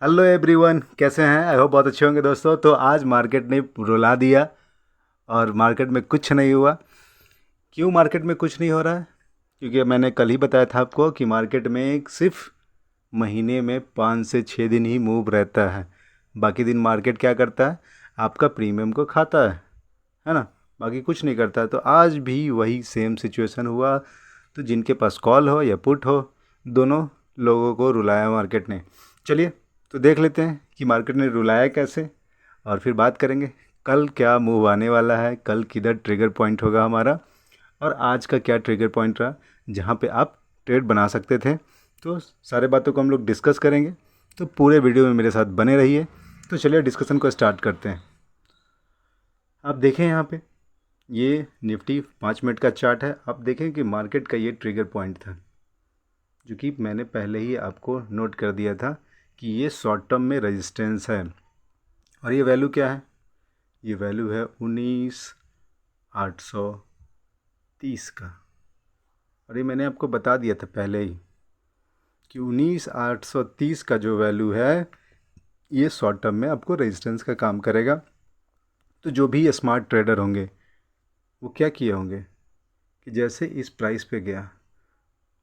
Hello everyone, कैसे हैं? I hope बहुत अच्छे होंगे दोस्तों। तो आज मार्केट ने रुला दिया और मार्केट में कुछ नहीं हुआ। क्यों मार्केट में कुछ नहीं हो रहा है? क्योंकि मैंने कल ही बताया था आपको कि मार्केट में सिर्फ महीने में 5 से 6 दिन ही मूव रहता है। बाकी दिन मार्केट क्या करता है? आपका प्रीमियम को खाता है ना। बाकी कुछ नहीं करता। तो आज भी वही सेम सिचुएशन हुआ। तो जिनके पास कॉल हो या पुट हो, दोनों लोगों को रुलाया मार्केट ने। चलिए तो देख लेते हैं कि मार्केट ने रुलाया कैसे, और फिर बात करेंगे कल क्या मूव आने वाला है, कल किधर ट्रिगर पॉइंट होगा हमारा, और आज का क्या ट्रिगर पॉइंट रहा जहाँ पे आप ट्रेड बना सकते थे। तो सारे बातों को हम लोग डिस्कस करेंगे। तो पूरे वीडियो में मेरे साथ बने रहिए। तो चलिए डिस्कशन को स्टार्ट करते हैं। आप देखें यहाँ पे ये निफ्टी 5 मिनट का चार्ट है। आप देखें कि मार्केट का ये ट्रिगर पॉइंट था, जो कि मैंने पहले ही आपको नोट कर दिया था कि ये शॉर्ट टर्म में रेजिस्टेंस है। और ये वैल्यू क्या है? ये वैल्यू है 19,830 का। और ये मैंने आपको बता दिया था पहले ही कि 19,830 का जो वैल्यू है, ये शॉर्ट टर्म में आपको रेजिस्टेंस का काम करेगा। तो जो भी स्मार्ट ट्रेडर होंगे वो क्या किए होंगे कि जैसे इस प्राइस पे गया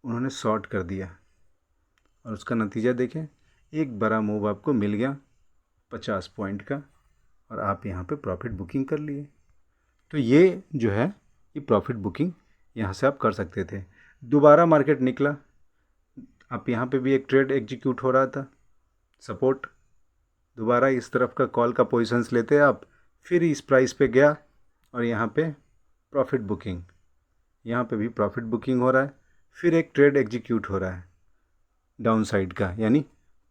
उन्होंने शॉर्ट कर दिया, और उसका नतीजा देखें, एक बड़ा मूव आपको मिल गया 50 पॉइंट का, और आप यहाँ पे प्रॉफिट बुकिंग कर लिए। तो ये जो है, ये प्रॉफिट बुकिंग यहाँ से आप कर सकते थे। दोबारा मार्केट निकला, आप यहाँ पे भी एक ट्रेड एग्जीक्यूट हो रहा था, सपोर्ट। दोबारा इस तरफ का कॉल का पोजीशंस लेते आप, फिर इस प्राइस पे गया और यहाँ पे प्रॉफिट बुकिंग, यहाँ पे भी प्रॉफिट बुकिंग हो रहा है। फिर एक ट्रेड एग्जीक्यूट हो रहा है डाउन साइड का, यानी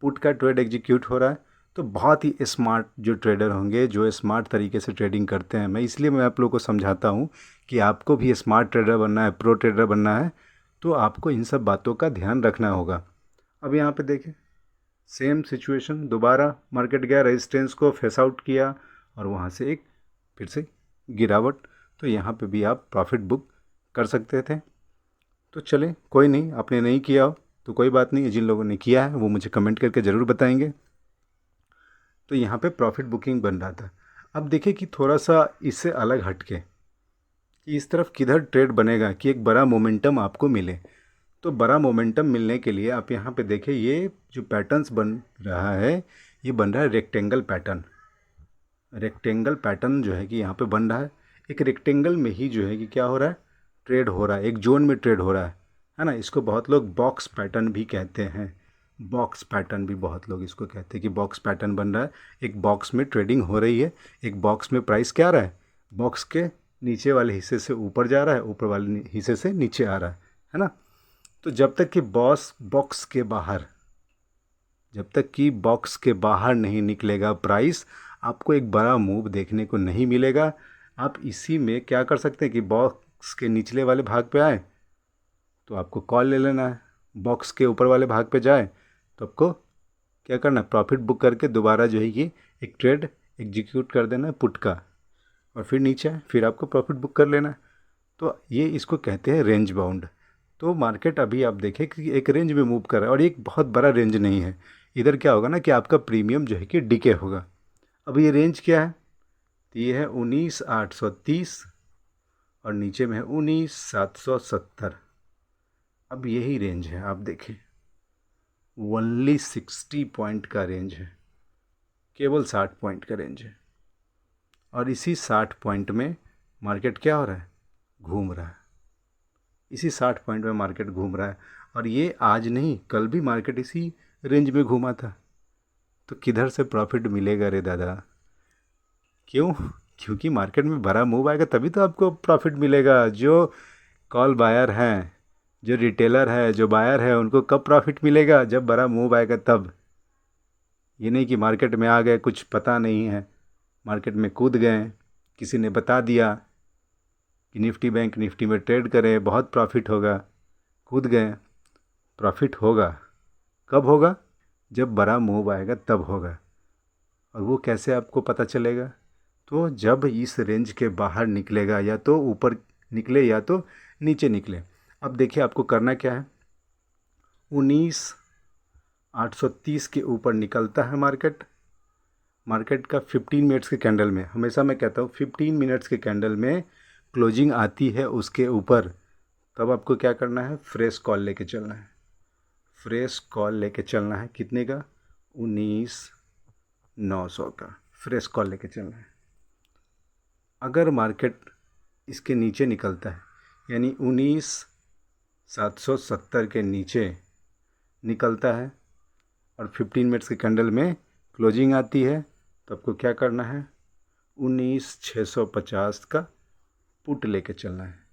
पुट का ट्रेड एग्जीक्यूट हो रहा है। तो बहुत ही स्मार्ट जो ट्रेडर होंगे, जो स्मार्ट तरीके से ट्रेडिंग करते हैं, मैं आप लोगों को समझाता हूँ कि आपको भी स्मार्ट ट्रेडर बनना है, प्रो ट्रेडर बनना है, तो आपको इन सब बातों का ध्यान रखना होगा। अब यहाँ पे देखें, सेम सिचुएशन, दोबारा मार्केट गया, रेजिस्टेंस को फेस आउट किया और वहाँ से एक फिर से गिरावट। तो यहाँ पे भी आप प्रॉफिट बुक कर सकते थे। तो चलें, कोई नहीं, आपने नहीं किया हो तो कोई बात नहीं, जिन लोगों ने किया है वो मुझे कमेंट करके ज़रूर बताएंगे। तो यहाँ पे प्रॉफिट बुकिंग बन रहा था। अब देखिए कि थोड़ा सा इससे अलग हटके कि इस तरफ किधर ट्रेड बनेगा कि एक बड़ा मोमेंटम आपको मिले। तो बड़ा मोमेंटम मिलने के लिए आप यहाँ पे देखें, ये जो पैटर्न्स बन रहा है, ये बन रहा है रेक्टेंगल पैटर्न। रेक्टेंगल पैटर्न जो है कि यहाँ पे बन रहा है, एक रेक्टेंगल में ही जो है कि क्या हो रहा है, ट्रेड हो रहा है, एक जोन में ट्रेड हो रहा है ना। इसको बहुत लोग बॉक्स पैटर्न भी कहते हैं। बॉक्स पैटर्न भी बहुत लोग इसको कहते हैं कि बॉक्स पैटर्न बन रहा है। एक बॉक्स में ट्रेडिंग हो रही है, एक बॉक्स में प्राइस क्या आ रहा है, बॉक्स के नीचे वाले हिस्से से ऊपर जा रहा है, ऊपर वाले हिस्से से नीचे आ रहा है ना। तो जब तक कि बॉक्स के बाहर नहीं निकलेगा प्राइस, आपको एक बड़ा मूव देखने को नहीं मिलेगा। आप इसी में क्या कर सकते हैं कि बॉक्स के निचले वाले भाग पे आए तो आपको कॉल ले लेना है, बॉक्स के ऊपर वाले भाग पे जाए तो आपको क्या करना है, प्रॉफिट बुक करके दोबारा जो है कि एक ट्रेड एग्जीक्यूट कर देना है पुट का, और फिर नीचे आए फिर आपको प्रॉफिट बुक कर लेना है। तो ये इसको कहते हैं रेंज बाउंड। तो मार्केट अभी आप देखें कि एक रेंज में मूव कर रहा है, और एक बहुत बड़ा रेंज नहीं है। इधर क्या होगा ना कि आपका प्रीमियम जो है कि डिके होगा। अब ये रेंज क्या है? तो ये है 19,830 और नीचे में है 19,770। अब यही रेंज है, आप देखें, ओनली 60 पॉइंट का रेंज है, केवल 60 पॉइंट का रेंज है। और इसी 60 पॉइंट में मार्केट क्या हो रहा है, घूम रहा है। इसी 60 पॉइंट में मार्केट घूम रहा है, और ये आज नहीं, कल भी मार्केट इसी रेंज में घूमा था। तो किधर से प्रॉफिट मिलेगा रे दादा? क्यों? क्योंकि मार्केट में बड़ा मूव आएगा तभी तो आपको प्रॉफिट मिलेगा। जो कॉल बायर हैं, जो रिटेलर है, जो बायर है, उनको कब प्रॉफिट मिलेगा? जब बड़ा मूव आएगा तब। ये नहीं कि मार्केट में आ गए, कुछ पता नहीं है, मार्केट में कूद गए, किसी ने बता दिया कि निफ्टी बैंक निफ्टी में ट्रेड करें, बहुत प्रॉफिट होगा, कूद गए। प्रॉफिट होगा कब होगा? जब बड़ा मूव आएगा तब होगा। और वो कैसे आपको पता चलेगा? तो जब इस रेंज के बाहर निकलेगा, या तो ऊपर निकले या तो नीचे निकले। अब देखिए आपको करना क्या है, 19 830 के ऊपर निकलता है मार्केट का 15 मिनट्स के कैंडल में, हमेशा मैं कहता हूँ 15 मिनट्स के कैंडल में क्लोजिंग आती है उसके ऊपर, तब आपको क्या करना है, फ्रेश कॉल लेके चलना है। फ्रेश कॉल लेके चलना है कितने का, 19,900 का फ्रेश कॉल लेके चलना है। अगर मार्केट इसके नीचे निकलता है, यानी 19,770 के नीचे निकलता है और 15 मिनट्स के कैंडल में क्लोजिंग आती है, तो आपको क्या करना है, 19,650 का पुट लेके चलना है।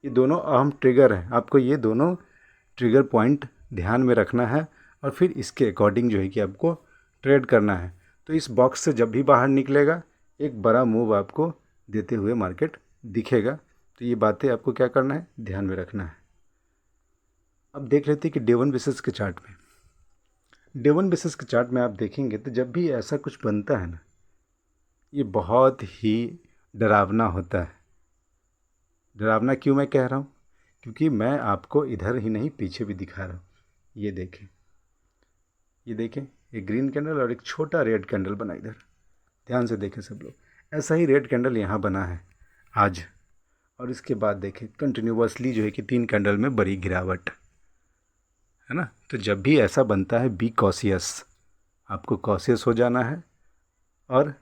ये दोनों अहम ट्रिगर हैं, आपको ये दोनों ट्रिगर पॉइंट ध्यान में रखना है और फिर इसके अकॉर्डिंग जो है कि आपको ट्रेड करना है। तो इस बॉक्स से जब भी बाहर निकलेगा एक बड़ा मूव आपको देते हुए मार्केट दिखेगा। तो ये बातें आपको क्या करना है, ध्यान में रखना है। अब देख लेते हैं कि डे 1 बेसिस के चार्ट में, डे 1 बेसिस के चार्ट में आप देखेंगे तो जब भी ऐसा कुछ बनता है ना, ये बहुत ही डरावना होता है। डरावना क्यों मैं कह रहा हूँ, क्योंकि मैं आपको इधर ही नहीं पीछे भी दिखा रहा हूँ। ये देखें, ये देखें, एक ग्रीन कैंडल और एक छोटा रेड कैंडल बना इधर, ध्यान से देखें सब लोग। ऐसा ही रेड कैंडल यहाँ बना है आज, और इसके बाद देखें कंटिन्यूअसली जो है कि 3 कैंडल में बड़ी गिरावट है ना। तो जब भी ऐसा बनता है बी कॉशियस, आपको कॉशियस हो जाना है और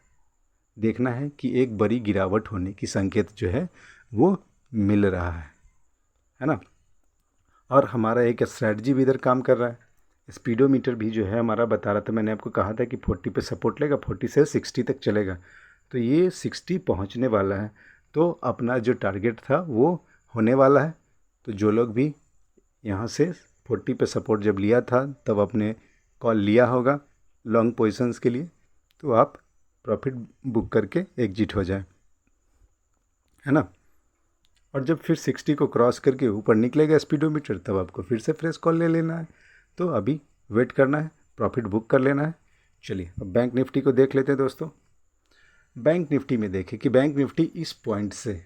देखना है कि एक बड़ी गिरावट होने की संकेत जो है वो मिल रहा है ना। और हमारा एक स्ट्रैटेजी भी इधर काम कर रहा है, स्पीडोमीटर भी जो है हमारा बता रहा था, मैंने आपको कहा था कि 40 पे सपोर्ट लेगा, 40 से 60 तक चलेगा, तो ये 60 पहुंचने वाला है। तो अपना जो टारगेट था वो होने वाला है। तो जो लोग भी यहाँ से 40 पे सपोर्ट जब लिया था तब अपने कॉल लिया होगा लॉन्ग पोजीशंस के लिए, तो आप प्रॉफिट बुक करके एग्जिट हो जाए, है ना। और जब फिर 60 को क्रॉस करके ऊपर निकलेगा स्पीडोमीटर, तब आपको फिर से फ्रेश कॉल ले लेना है। तो अभी वेट करना है, प्रॉफिट बुक कर लेना है। चलिए अब बैंक निफ्टी को देख लेते हैं दोस्तों। बैंक निफ्टी में देखें कि बैंक निफ्टी इस पॉइंट से,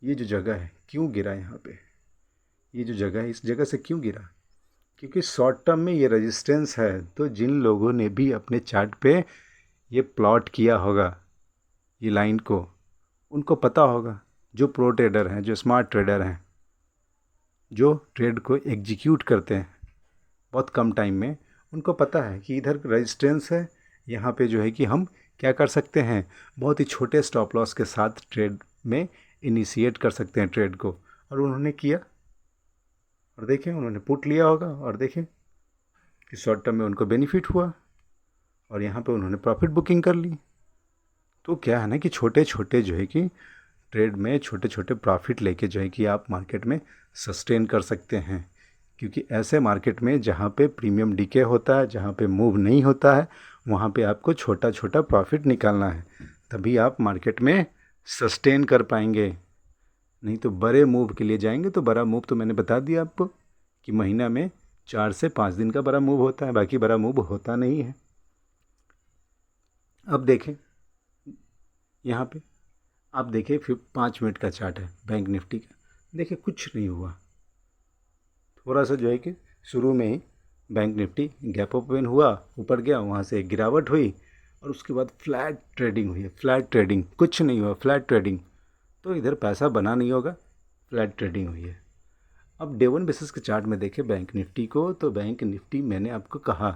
ये जो जगह है क्यों गिरा, यहाँ पे ये जो जगह है इस जगह से क्यों गिरा, क्योंकि शॉर्ट टर्म में ये रेजिस्टेंस है। तो जिन लोगों ने भी अपने चार्ट पे ये प्लॉट किया होगा ये लाइन को, उनको पता होगा, जो प्रो ट्रेडर हैं, जो स्मार्ट ट्रेडर हैं, जो ट्रेड को एग्जीक्यूट करते हैं बहुत कम टाइम में, उनको पता है कि इधर रेजिस्टेंस है, यहाँ पे जो है कि हम क्या कर सकते हैं, बहुत ही छोटे स्टॉप लॉस के साथ ट्रेड में इनिशिएट कर सकते हैं ट्रेड को। और उन्होंने किया, और देखें उन्होंने पुट लिया होगा, और देखें कि शॉर्ट टर्म में उनको बेनिफिट हुआ और यहाँ पे उन्होंने प्रॉफिट बुकिंग कर ली। तो क्या है ना कि छोटे छोटे जो है कि ट्रेड में छोटे छोटे प्रॉफिट लेके जो है कि आप मार्केट में सस्टेन कर सकते हैं। क्योंकि ऐसे मार्केट में जहाँ पे प्रीमियम डीके होता है, जहाँ पे मूव नहीं होता है, वहाँ पे आपको छोटा छोटा प्रॉफिट निकालना है, तभी आप मार्केट में सस्टेन कर पाएंगे। नहीं तो बड़े मूव के लिए जाएंगे तो बड़ा मूव तो मैंने बता दिया आपको कि महीना में 4 से 5 दिन का बड़ा मूव होता है, बाकी बड़ा मूव होता नहीं है। अब देखें यहाँ पे, आप देखें फिर 5 मिनट का चार्ट है बैंक निफ्टी का, देखिए कुछ नहीं हुआ। थोड़ा सा जो है कि शुरू में ही बैंक निफ्टी गैप ओपन हुआ, ऊपर गया, वहाँ से एक गिरावट हुई और उसके बाद फ्लैट ट्रेडिंग हुई है। फ्लैट ट्रेडिंग, कुछ नहीं हुआ, फ्लैट ट्रेडिंग। तो इधर पैसा बना नहीं होगा, फ्लैट ट्रेडिंग हुई है। अब डे 1 बेसिस के चार्ट में देखें बैंक निफ्टी को, तो बैंक निफ्टी मैंने आपको कहा,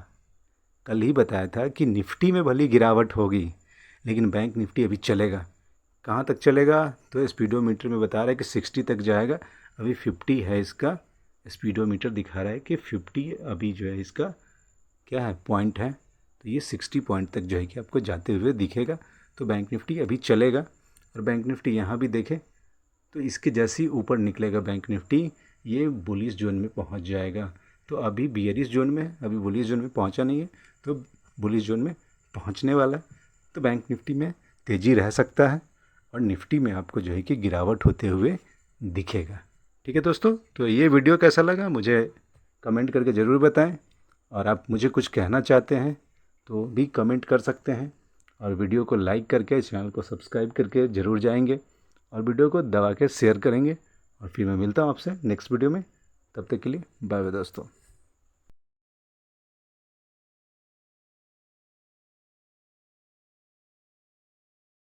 कल ही बताया था कि निफ्टी में भली गिरावट होगी लेकिन बैंक निफ्टी अभी चलेगा। कहाँ तक चलेगा, तो स्पीडोमीटर में बता रहा है कि 60 तक जाएगा। अभी 50 है, इसका स्पीडोमीटर दिखा रहा है कि 50 अभी जो है इसका क्या है, पॉइंट है। तो ये 60 पॉइंट तक जो है कि आपको जाते हुए दिखेगा। तो बैंक निफ्टी अभी चलेगा। और बैंक निफ्टी यहाँ भी देखें तो इसके जैसे ही ऊपर निकलेगा बैंक निफ्टी, ये बुलिश जोन में पहुँच जाएगा। तो अभी बियरिश जोन में, अभी बुलिश जोन में पहुँचा नहीं है, तो बुलिश जोन में पहुँचने वाला है। तो बैंक निफ्टी में तेज़ी रह सकता है और निफ्टी में आपको जो है कि गिरावट होते हुए दिखेगा। ठीक है दोस्तों, तो ये वीडियो कैसा लगा मुझे कमेंट करके ज़रूर बताएं। और आप मुझे कुछ कहना चाहते हैं तो भी कमेंट कर सकते हैं। और वीडियो को लाइक करके, चैनल को सब्सक्राइब करके ज़रूर जाएंगे और वीडियो को दबा के शेयर करेंगे। और फिर मैं मिलता हूँ आपसे नेक्स्ट वीडियो में। तब तक के लिए बाय बाय दोस्तों।